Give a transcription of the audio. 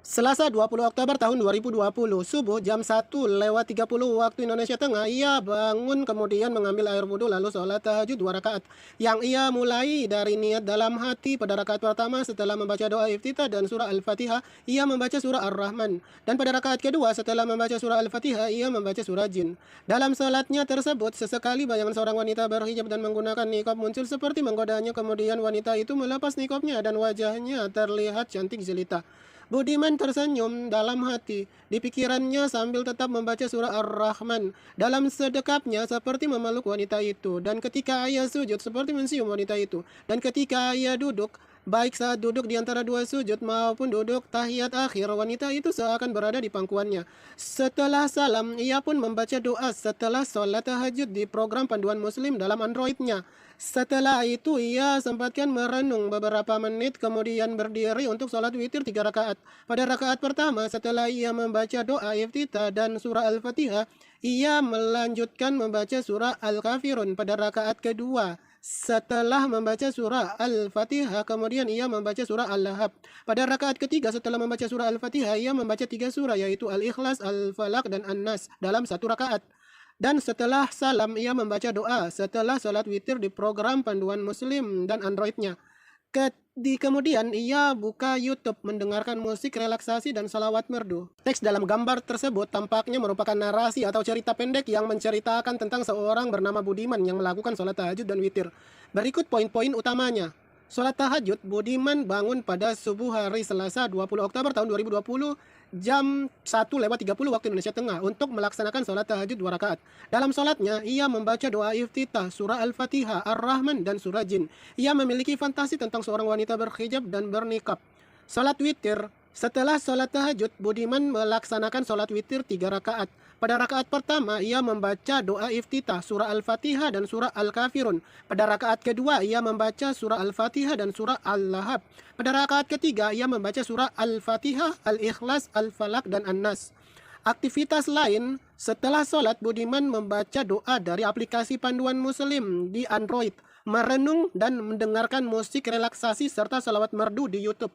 Selasa 20 Oktober tahun 2020, subuh jam 1:30 waktu Indonesia Tengah, ia bangun kemudian mengambil air wudhu lalu sholat tahajud 2 rakaat. Yang ia mulai dari niat dalam hati pada rakaat pertama setelah membaca doa iftitah dan surah Al-Fatihah, ia membaca surah Ar-Rahman. Dan pada rakaat kedua setelah membaca surah Al-Fatihah, ia membaca surah Jin. Dalam sholatnya tersebut, sesekali bayangan seorang wanita berhijab dan menggunakan niqab muncul seperti menggodanya, kemudian wanita itu melepas niqabnya dan wajahnya terlihat cantik jelita. Budiman tersenyum dalam hati, di pikirannya sambil tetap membaca surah Ar-Rahman. Dalam sedekapnya seperti memeluk wanita itu, dan ketika ia sujud seperti mencium wanita itu, dan ketika ia duduk, baik saat duduk di antara dua sujud maupun duduk tahiyat akhir, wanita itu seakan berada di pangkuannya. Setelah salam, ia pun membaca doa setelah sholat tahajud di program panduan muslim dalam Androidnya. Setelah itu ia sempatkan merenung beberapa menit kemudian berdiri untuk sholat witir 3 rakaat. Pada rakaat pertama setelah ia membaca doa iftitah dan surah Al-Fatihah, ia melanjutkan membaca surah Al-Kafirun pada rakaat kedua. Setelah membaca surah Al-Fatihah, kemudian ia membaca surah Al-Lahab. Pada rakaat ketiga setelah membaca surah Al-Fatihah, ia membaca 3 surah yaitu Al-Ikhlas, Al-Falaq, dan An-Nas dalam 1 rakaat. Dan setelah salam, ia membaca doa setelah sholat witir di program panduan muslim dan Androidnya. Kemudian ia buka YouTube mendengarkan musik relaksasi dan salawat merdu. Teks dalam gambar tersebut tampaknya merupakan narasi atau cerita pendek yang menceritakan tentang seorang bernama Budiman yang melakukan sholat tahajud dan witir. Berikut poin-poin utamanya. Sholat tahajud, Budiman bangun pada subuh hari Selasa 20 Oktober tahun 2020 jam 1:30 waktu Indonesia Tengah untuk melaksanakan sholat tahajud 2 rakaat. Dalam sholatnya, ia membaca doa iftitah, surah Al-Fatihah, Ar-Rahman, dan surah Jin. Ia memiliki fantasi tentang seorang wanita berhijab dan bernikab. Sholat witir. Setelah sholat tahajud, Budiman melaksanakan sholat witir 3 rakaat. Pada rakaat pertama, ia membaca doa iftitah, surah Al-Fatihah, dan surah Al-Kafirun. Pada rakaat kedua, ia membaca surah Al-Fatihah dan surah Al-Lahab. Pada rakaat ketiga, ia membaca surah Al-Fatihah, Al-Ikhlas, Al-Falaq, dan An-Nas. Aktivitas lain, setelah sholat, Budiman membaca doa dari aplikasi panduan muslim di Android, merenung dan mendengarkan musik relaksasi serta salawat merdu di YouTube.